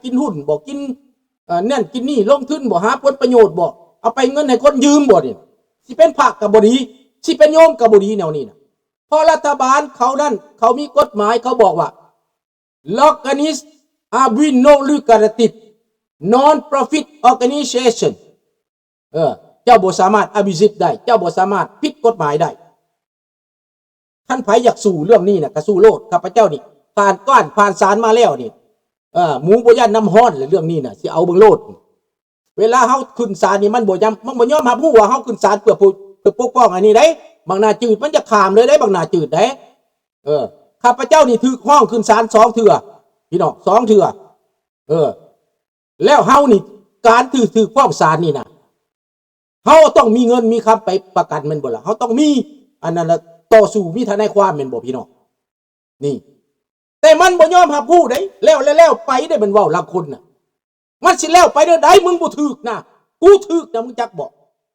กินหุ้นบ่กินนั่นกินนี่ลงทุนบ่หาผลประโยชน์บ่เอาไปเงินให้คนยืมบ่เนี่ยสิเป็นพระก็บ่ดีสิเป็นโยมก็บ่ดีแนวนี้นะเพราะรัฐบาลเขานั่นเขามีกฎหมายเขาบอกว่า Organist are we no lucrative non-profit organization เจ้าบ่สามารถ abuse ได้เจ้าบ่สามารถผิดกฎหมายได้ท่านไผอยากสู้เรื่องนี้นะก็สู้โลดข้าพเจ้านี่ผ่านศาลมาแล้วนี่หมูบ่ย่านน้ำฮ้อนเลยเรื่องนี้น่ะสิเอาเบิ่งโลดเวลาเฮาขึ้นศาลนี่มันบ่ยอมรับรู้ว่าเฮาขึ้นศาลเพื่อปกป้องอันนี้ได้บางหน้าจืดมันจะข้ามเลยได้บางหน้าจืดได้ข้าพเจ้านี่ถูกห้องขึ้นศาล2 เทื่อพี่น้อง2 เทื่อแล้วเฮานี่การถือฟ้องศาลนี่นะเฮาต้องมีเงินมีคำไปประกันมันบ่ล่ะเฮาต้องมีอันนั้นต่อสู้มีทนายความแม่นบ่พี่น้องนี่แต่มันบ่ยอมรับรู้ได้แล้วไปได้มันเว้าลังคนน่ะมันสิแล้วไปเด้อใดมึงบ่ถูกนะกูถูกนะมึงจักบ่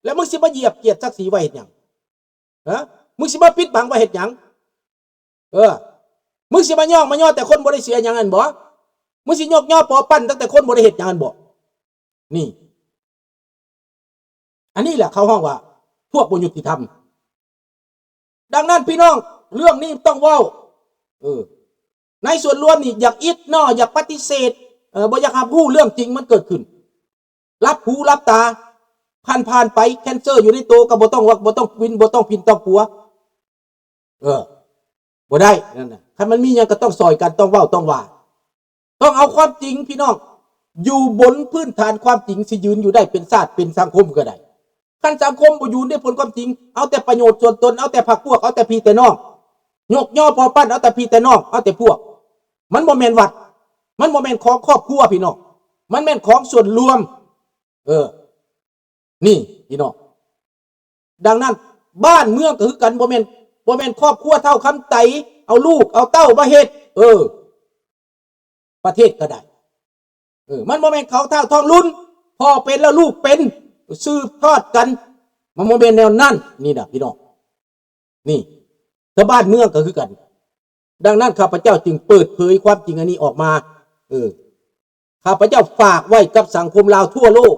แล้วมึงสิมาเหยียบเกียรติศักดิ์ศรีไว้เฮ็ดหยังมึงสิมาปิดบังไว้เฮ็ดหยังมึงสิมาย่อแต่คนบ่ได้เสียหยังนั่นบ่มึงสิยกย่อปอปั้นตั้งแต่คนบ่ได้เฮ็ดหยังนั่นบ่นี่อันนี้แหละเขาห้องว่าพวกบ่ยุติธรรมดังนั้นพี่น้องเรื่องนี้ต้องเว้าในส่วนรวมนี่อยากอิดน้ออยากปฏิเสธบ่อยากรับรู้เรื่องจริงมันเกิดขึ้นรับหูรับตาผ่านไปแคนเซอร์อยู่ในตัวก็บ่ต้องวักบ่ต้องวินบ่ต้องพินต้องปัวบ่ได้นั่นน่ะคันมันมีหยังก็ต้องซอยกันต้องเว้าต้องว่าต้องเอาความจริงพี่น้องอยู่บนพื้นฐานความจริงสิยืนอยู่ได้เป็นชาติเป็นสังคมก็ได้คันสังคมบ่อยู่ในผลความจริงเอาแต่ประโยชน์ส่วนตนเอาแต่พรรคพวกเอาแต่พี่แต่น้องยกย่อพอปั้นเอาแต่พี่แต่น้องเอาแต่พวกมันบ่แม่นวัดมันบ่แม่นของครอบครัวพี่น้องมันแม่นของส่วนรวมนี่พี่น้องดังนั้นบ้านเมืองก็คือกันบ่แม่นครอบครัวเท่าคำไตเอาลูกเอาเต้ามาเฮ็ดประเทศก็ได้มันบ่แม่นเขาเท่าทองรุ่นพ่อเป็นแล้วลูกเป็นสืบทอดกันมันบ่แม่นแนวนั้นนี่นะพี่น้องนี่ถ้าบ้านเมืองก็คือกันดังนั้นข้าพเจ้าจึงเปิดเผยความจริงอันนี้ออกมาข้าพเจ้าฝากไว้กับสังคมลาวทั่วโลก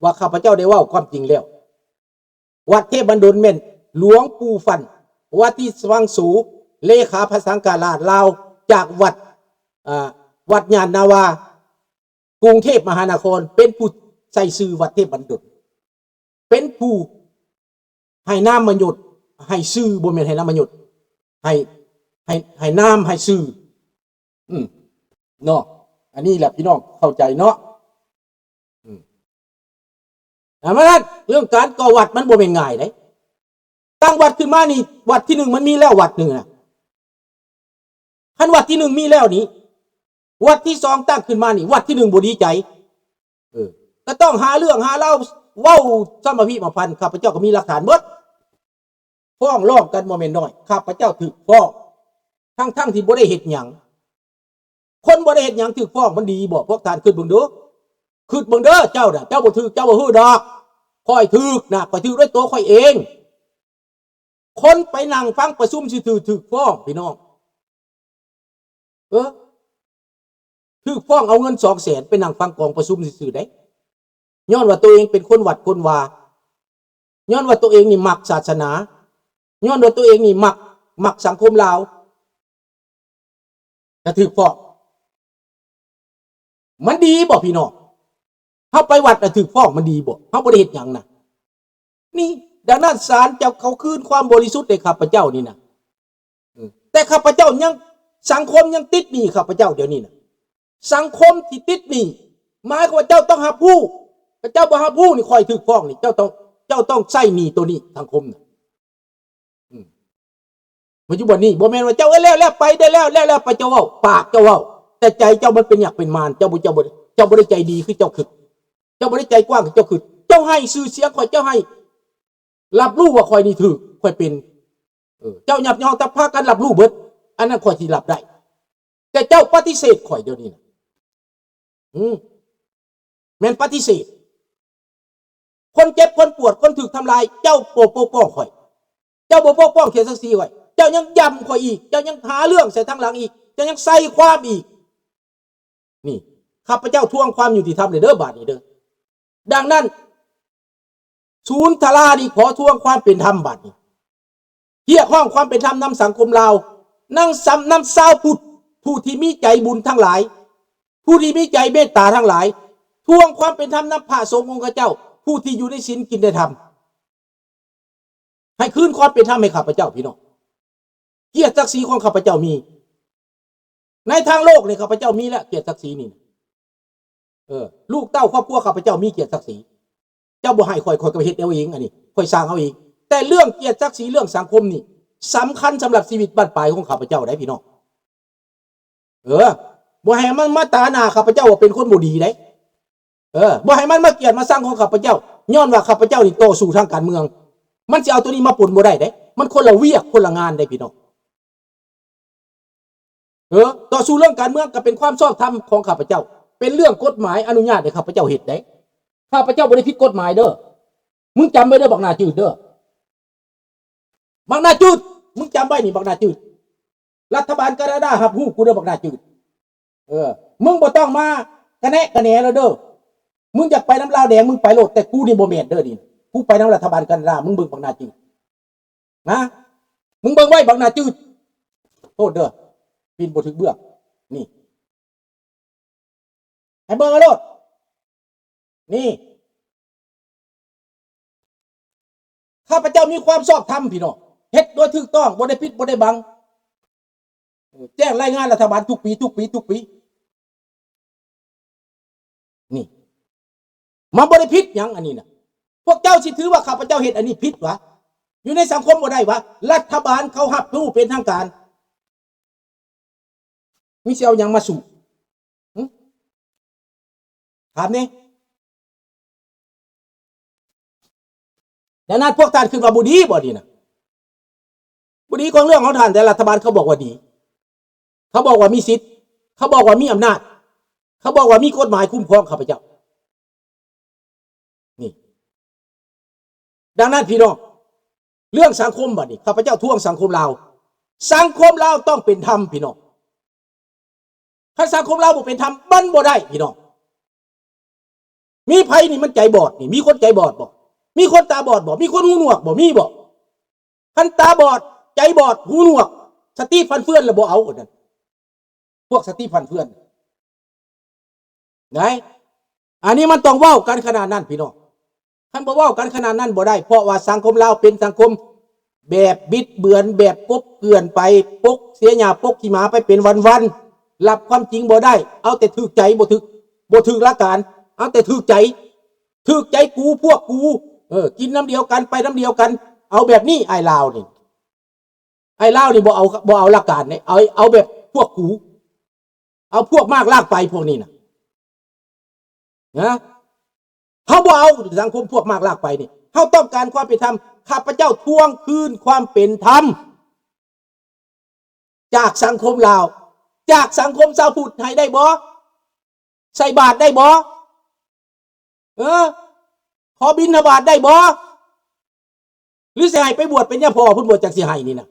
ว่าข้าพเจ้าได้เว้าความจริงแล้ววัดเทพบันดลแม่นหลวงปู่ฟันวัดที่สว่างสูเลขาพระสังฆราชลาวจากวัดญาณนาวากรุงเทพมหานครเป็นผู้ใส่ชื่อวัดเทพบันดลเป็นผู้ให้น้ำมันหยดให้ชื่อบ่แม่นให้น้ำมันหยดให้น้ำให้ชื่อเนาะอันนี้แหละพี่น้องเข้าใจเนาะเพราะฉะนั้นเรื่องการก่อวัดมันบ่เป็นง่ายเลยตั้งวัดขึ้นมานี่วัดที่1มันมีแล้ววัด1นะคันวัดที่1มีแล้วนี้วัดที่2ตั้งขึ้นมานี่วัดที่1บ่ดีใจก็ต้องหาเรื่องหาเล่าเว้าสมภิมาพันธ์ข้าพเจ้าก็มีหลักฐานหมดฟ้องร้องกันบ่แม่นน้อยข้าพเจ้าถูกฟ้องทั้งที่บ่ได้เฮ็ดหยังคนบ่ได้เฮ็ดหยังถูกฟ้องมันดีบ่พวกท่านคิดเบิ่งเด้อคิดเบิ่งเด้อเจ้าน่ะเจ้าบ่ถูกเจ้าบ่ฮู้ดอกค่อยถูกนะค่อยถูกด้วยตัวค่อยเองคนไปนั่งฟังประชุมสิถูกฟ้องพี่น้องถูกฟ้องเอาเงิน200,000ไปนั่งฟังกองประชุมซื่อๆได้ย้อนว่าตัวเองเป็นคนวัดคนวาย้อนว่าตัวเองนี่มักศาสนาย้อนว่าตัวเองนี่มักสังคมลาวแต่ถูกฟ้องมันดีบ่พี่น้องเฮาไปวัดน่ะถูกฟ้องมันดีบ่เฮาบ่ได้เฮ็ดหยังน่ะนี่ดังนั้นศาลจะเขาคืนความบริสุทธิ์ให้ข้าพเจ้านี่นะแต่ข้าพเจ้ายังสังคมยังติดหนี้ข้าพเจ้าเดี๋ยวนี้นะสังคมที่ติดหนี้หมายความว่าเจ้าต้องหาผู้เจ้าบ่หาผู้นี่ค่อยถูกฟ้องนี่เจ้าต้องใช้หนี้ตัวนี้สังคมน่ะปัจจุบันนี้บ่แม่นว่าเจ้าแล้วไปได้แล้วไปเจ้าเว้าปากเจ้าเว้าแต่ใจเจ้ามันเป็นอยากเป็นมารเจ้าบ่ได้ใจดีคือเจ้าคิดเจ้าบ่ได้ใจกว้างคือเจ้าคิดเจ้าให้ชื่อเสียงข่อยเจ้าให้รับรู้ว่าข่อยนี่ถูกข่อยเป็นเจ้าหยับยอตะพากันรับรู้เบิดอันนั้นข่อยสิรับได้แต่เจ้าปฏิเสธข่อยเดี๋ยวนี้นะแม่นปฏิเสธคนเจ็บคนปวดคนถูกทำลายเจ้าปกป้องข่อยเจ้าบ่ปกป้องเขียนศักดิ์ศรีข่อยเจ้ายังย้ำข่อยอีกเจ้ายังหาเรื่องใส่ทางหลังอีกเจ้ายังใส่ความอีกนี่ ข้าพเจ้าทวงความยุติธรรมเด้อบาดนี้เด้อดังนั้นศูนย์ทลานี่ขอทวงความเป็นธรรมบาดนี้เรียกร้องความเป็นธรรมนำสังคมลาวนั่งซ้ำน้ำเศร้าผู้ที่มีใจบุญทั้งหลายผู้ที่มีใจเมตตาทั้งหลายทวงความเป็นธรรมนำพระสงฆ์องค์เจ้าผู้ที่อยู่ในศีลกินได้ธรรมให้คืนความเป็นธรรมให้ข้าพเจ้าพี่น้องเกียรติศักดิ์ศรีของข้าพเจ้ามีในทางโลกเนี่ยข้าพเจ้ามีแล้วเกียรติศักดิ์ศรีนี่ลูกเต้าครอบครัวข้าพเจ้ามีเกียรติศักดิ์ศรีเจ้าบ่ให้คอยก็เฮ็ดเอาเองอันนี้คอยสร้างเอาเองแต่เรื่องเกียรติศักดิ์ศรีเรื่องสังคมนี่สำคัญสำหรับชีวิตบ้านปลายของข้าพเจ้าได้พี่น้องบ่ให้มันมาตาหน้าข้าพเจ้าว่าเป็นคนบ่ดีได้บ่ให้มันมาเกลียดมาสร้างของข้าพเจ้าย้อนว่าข้าพเจ้านี่ต่อสู้ทางการเมืองมันจะเอาตัวนี้มาปนบ่ได้เด้มันคนละเวียกคนละงานได้พี่น้องต่อสู้เรื่องการเมืองก็เป็นความชอบธรรมของข้าพเจ้าเป็นเรื่องกฎหมายอนุญาตให้ข้าพเจ้าเฮ็ดได้ข้าพเจ้าบ่ได้ผิดกฎหมายเด้อมึงจำไว้เด้อบักหน้าจืดเด้อบักหน้าจืดมึงจำไว้นี่บักหน้าจืดรัฐบาลแคนาดารับรู้กูเด้อบักหน้าจืดมึงบ่ต้องมากระแนะกระแหนแล้วเด้อมึงอยากไปน้ำลาวแดงมึงไปโลดแต่กูนี่บ่แม่นเด้อนี่กูไปน้ำรัฐบาลแคนาดามึงเบิ่งบักหน้าจืดนะมึงเบิ่งไว้บักหน้าจืดโทษเด้อปีนบ่ถึกเบื้องนี่ให้เบิ่งเอาโลดนี่ข้าพเจ้ามีความชอบธรรมพี่น้องเฮ็ดโดยถูกต้องบ่ได้ผิดบ่ได้บังแจ้งรายงานรัฐบาลทุกปีนี่มาบ่ได้ผิดหยังอันนี้นะพวกเจ้าสิถือว่าข้าพเจ้าเฮ็ดอันนี้ผิดวะอยู่ในสังคมบ่ได้วะรัฐบาลเขารับรู้เป็นทางการมีสิเอาหยังมาสู้ถามนี่ดังนั้นพวกท่านคือว่าบ่ดีบ่ดีนะบ่ดีของเรื่องของท่านแต่รัฐบาลเขาบอกว่าดีเขาบอกว่ามีสิทธิ์เขาบอกว่ามีอำนาจเขาบอกว่ามีกฎหมายคุ้มครองข้าพเจ้านี่ดังนั้นพี่น้องเรื่องสังคมบัดนี้ข้าพเจ้าทวงสังคมลาวสังคมลาวต้องเป็นธรรมพี่น้องถ้าสังคมลาวบ่เป็นธรรมมันบ่ได้พี่น้องมีไผนี่มันใจบอดนี่มีคนใจบอดบ่มีคนตาบอดบ่มีคนหูหนวกบ่มีบ่คันตาบอดใจบอดหูหนวกสติฟันเฟือนแล้วบ่เอาอันนั้นพวกสติฟันเฟือนไหนอันนี้มันต้องเว้ากันขนาดนั้นพี่น้องคันบ่เว้ากันขนาดนั้นบ่ได้เพราะว่าสังคมลาวเป็นสังคมแบบบิดเบือนแบบกบเกลื่อนไปปกเสียหญ้าปกขี้หมาไปเป็นวันๆรับความจริงบ่ได้เอาแต่ถูกใจบ่ถูกหลักการเอาแต่ถูกใจกูพวกกูกินน้ำเดียวกันไปน้ำเดียวกันเอาแบบนี้ไอ้ลาวนี่บ่เอาหลักการเนี่ยเอาแบบพวกกูเอาพวกมากลากไปพวกนี้นะเขาบ่เอาสังคมพวกมากลากไปนี่เขาต้องการความเป็นธรรมข้าพเจ้าทวงคืนความเป็นธรรมจากสังคมลาวจากสังคมชาวพุทธให้ได้บ่ใส่บาตรได้บ่ขอบิณฑบาตได้บ่หรือสิให้ไปบวชเป็นย่าพ่อเพิ่นบวชจักสิให้นี่นะ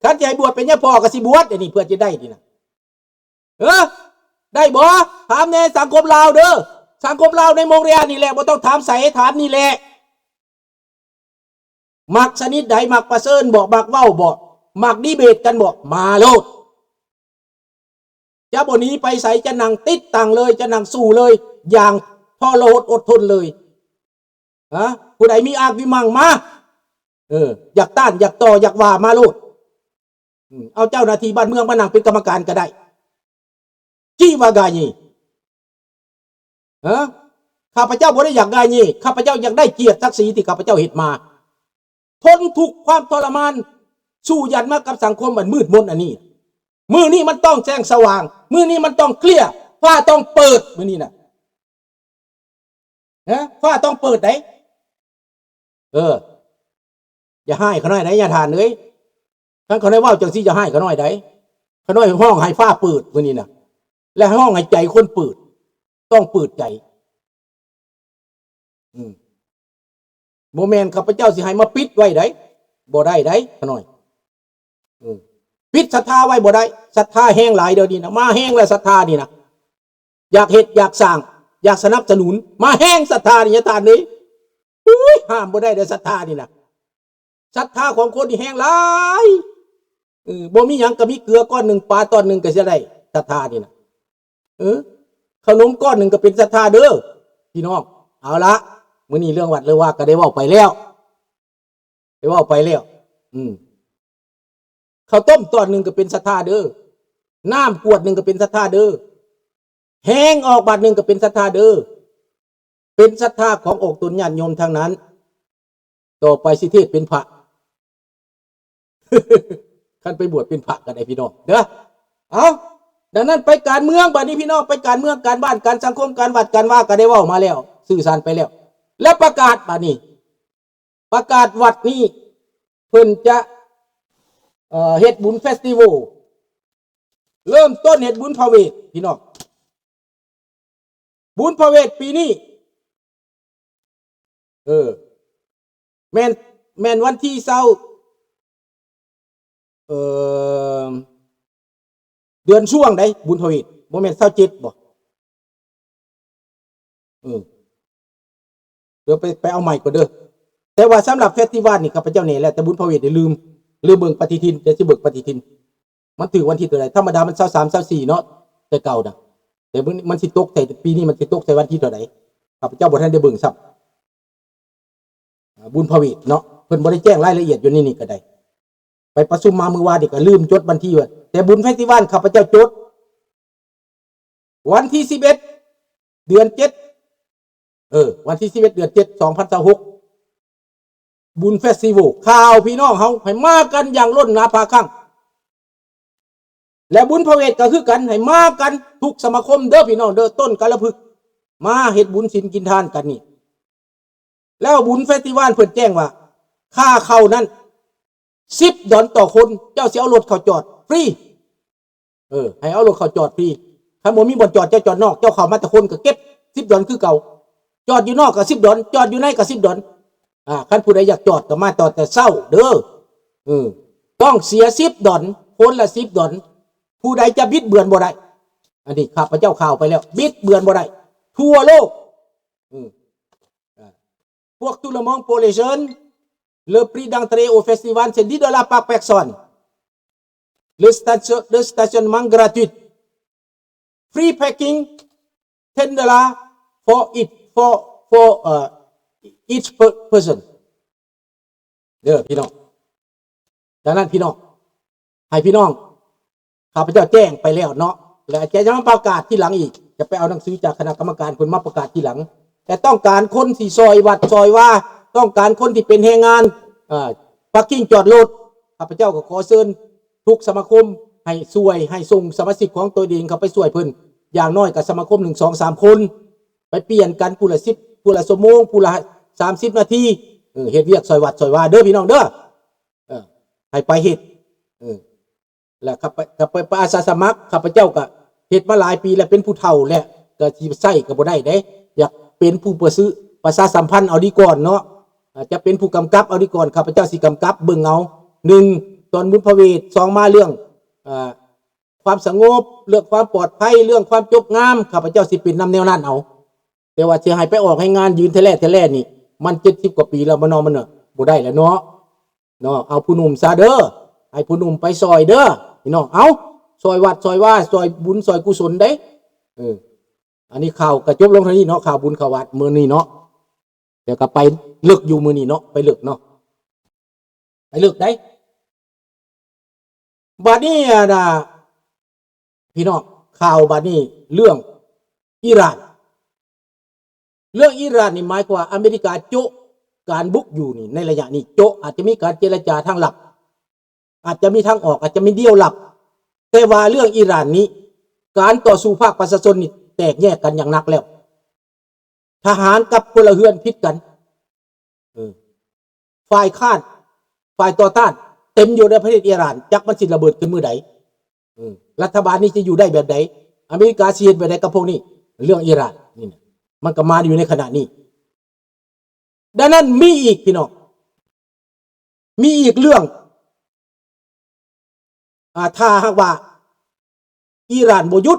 คันสิให้บวชเป็นย่าพ่อก็สิบวชอันนี้เพื่อจะได้นี่นะได้บ่ถามในสังคมลาวเด้อสังคมลาวในโรงเรียนนี่แหละบ่ต้องถามใส่ถามนี่แหละมักชนิดใดมักประเสริญบ่มักเว้าบ่มักดีเบตกันบ่มาโลดจะบ่หนีไปใส่จะนั่งติดตังเลยจะนั่งสู้เลยอย่างทรหดอดทนเลยผู้ใดมีอากวิมังมาอยากต้านอยากต่ออยากว่ามาโลดเอาเจ้าหน้าที่บ้านเมืองมานั่งเป็นกรรมการก็ได้จี้ว่ากายีข้าพเจ้าบ่ได้อยากกายีข้าพเจ้าอยากได้เกียรติศักดิ์ศรีที่ข้าพเจ้าเฮ็ดมาทนทุกข์ความทรมานสู้ยันมากับสังคมมันมืดมนอันนี้มือนี้มันต้องแจ้งสว่างมือนี้มันต้องเคลียร์ฟ้าต้องเปิดมือนี้นะฟ้าต้องเปิดไหนอย่าให้เขาหน่อยไหนอย่าทานเลยท่านเขาได้ว่าจังซี่จะให้เขาหน่อยไหนเขาหน่อยห้องให้ฟ้าเปิดมือนี้นะและห้องให้ใจคนเปิดต้องเปิดใจโมเมนต์ข้าพเจ้าสิให้มาปิดไว้ได้บ่ได้ได้เขาหน่อยปิดศรัทธาไว้บ่ได้ศรัทธาแห้งหลายเดี๋ยวนี้นะมาแห้งแล้วศรัทธานี่นะ อยากเฮ็ดอยากสร้างอยากสนับสนุนมาแห้งศรัทธานี่ทานนี้อุ้ยห้ามบ่ได้เด้อศรัทธานี่นะศรัทธาของคนที่แห้งหลายบ่มีหยังก็มีเกลือก้อนหนึ่งปลาตอนหนึ่งก็จะได้ศรัทธานี่นะขนมก้อนหนึ่งก็เป็นศรัทธาเด้อพี่น้องเอาละมื้อนี้เรื่องวัดเรื่องว่าก็ได้เว้าไปแล้วข้าวต้มตอนหนึ่งก็เป็นศรัทธาเด้อน้ำขวดหนึ่งก็เป็นศรัทธาเด้อแห้งออกบาทหนึ่งก็เป็นศรัทธาเด้อเป็นศรัทธาของอกตนญาติโยมทางนั้นต่อไปสิเทศเป็นพระ ขั้นไปบวชเป็นพระก็ได้พี่น้องเด้อเอาดังนั้นไปการเมืองบัดนี้พี่น้องไปการเมืองการบ้านการสังคมการวัดการว่าก็ได้เว้ามาแล้วสื่อสารไปแล้วแล้วประกาศบัดนี้ประกาศวัดนี้เพิ่นจะเฮ็ดบุญเฟสติวัลเริ่มต้นเฮ็ดบุญพระเวทพี่น้องบุญพระเวทปีนี้แม่นวันที่เดือนช่วงใดบุญพระเวทบ่แม่น27บ่เดี๋ยวไปเอาใหม่ก่อนเด้อแต่ว่าสำหรับเฟสติวัลนี่ข้าพเจ้านี่แหละแต่บุญพระเวทได้ลืมเบิ่งปฏิทินเดี๋ยวสิเบิกปฏิทินมันถึงวันที่เท่าไหร่ธรรมดามัน23 24เนาะแต่เก่าน่ะแต่มันสิตกแต่ปีนี้มันสิตกใส่วันที่เท่าไหร่ข้าพเจ้าบ่ทันได้เบิ่งซับบุญพระเวทเนาะเพิ่นบ่ได้แจ้งรายละเอียดอยู่นี่ก็ได้ไปประชุมมามื้อวานนี่ก็ลืมจดวันที่ไว้แต่บุญเฟสติวัลข้าพเจ้าจดวันที่11เดือน7วันที่11เดือน7 2026บุญเฟสติวัลข่าวพี่น้องเฮาให้มากันอย่างล้นหลามพาคั่งและบุญพระเวทก็คือกันให้มากันทุกสมาคมเด้อพี่น้องเด้อต้นกาลพฤกษ์มาเฮ็ดบุญศีลกินทานกันนี่แล้วบุญเฟสติวัลเพิ่นแจ้งว่าค่าเข้านั้น$10ต่อคนเจ้าสิเอารถเข้าจอดฟรีให้เอารถเข้าจอดฟรีถ้าบ่มีบ่อนจอดเจ้าจอดนอกเจ้าเข้ามาแต่คนก็เก็บ$10คือเก่าจอดอยู่นอกก็$10จอดอยู่ในก็$10คันผู้ใดอยากจอดก็มาจอดแต่เช้าเด้อต้องเสีย$10คนละ$10ผู้ใดจะบิดเบือนบ่ได้อันนี้ข้าพเจ้าข่าวไปแล้วบิดเบือนบ่ได้ทั่วโลกพวกtout le monde pour les jeunes le prix d'entrée au festival c'est $10 par personne le stationnement gratuit free parking $10 for each person เด้อพี่น้องดังนั้นพี่น้องให้พี่น้องข้าพเจ้าแจ้งไปแล้วเนาะและจะมาประกาศที่หลังอีกจะไปเอาหนังสือจากคณะกรรมการคนมาประกาศที่หลังแต่ต้องการคนที่ซอยวัดซอยว่าต้องการคนที่เป็นแรงงานปักกิ่งจอดรถข้าพเจ้าก็ขอเชิญทุกสมาคมให้ช่วยให้ส่งสมาชิกของตัวเองเข้าไปช่วยเพิ่นอย่างน้อยกับสมาคม1 2 3คนไปเปลี่ยนกันผู้ละ10ผู้ละชั่วโมงผู้ละ30 นาทีเฮ็ดเวียกซอยวัดซอยว่าเด้อพี่น้องเด้อให้ไปเฮ็ดแล้วครับไปอาสาสมัครข้าพเจ้าก็เฮ็ดมาหลายปีแล้วเป็นผู้เฒ่าแล้วก็สิใช้ก็บ่ได้เด้อยากเป็นผู้ประชาสัมพันธ์เอาดีก่อนเนาะจะเป็นผู้กำกับเอาดีก่อนข้าพเจ้าสิกำกับเบิ่งเอา1ตอนบุญพระเวท2มาเรื่องความสงบเรื่องความปลอดภัยเรื่องความจบงามข้าพเจ้าสิเป็นนำแนวนั้นเอาแต่ว่าสิให้ไปออกให้งานยืนแท้ๆนี่มัน70 กว่าปีแล้วบ่เนาะมันบ่ได้แล้วเนาะเอาผู้หนุ่มซะเด้อให้ผู้หนุ่มไปซอยเด้อพี่น้องเอาซอยวัดซอยว่าซอยบุญซอยกุศลเด้อันนี้ข่าวกระจบลงเท่านี้เนาะข่าวบุญข่าววัดมื้อนี้เนาะเดี๋ยวก็ไปเลิกอยู่มื้อนี้เนาะไปเลิกเนาะไปเลิกได้บัดนี้นะพี่น้องข่าวบัดนี้เรื่องอิหร่านนี่หมายความว่าอเมริกาโจะการบุกอยู่นี่ในระยะนี้โจะอาจจะมีการเจรจาทางลับอาจจะมีทางออกอาจจะมีเดียวลับแต่ว่าเรื่องอิหร่านนี้การต่อสู้ภาคประชาชนนี่แตกแยกกันอย่างหนักแล้วทหารกับพลเรือนพิษกันฝ่ายค้านฝ่ายต่อต้านเต็มอยู่ในประเทศอิหร่านจักมันสิระเบิดขึ้นมื้อใดรัฐบาลนี้จะอยู่ได้แบบใดอเมริกาสิเฮ็ดแบบใดกับพวกนี้เรื่องอิหร่านนี่นะมันก็มาอยู่ในขณะนี้ดังนั้นมีอีกพี่น้องมีอีกเรื่องถ้าหากว่าอิหร่านบ่หยุด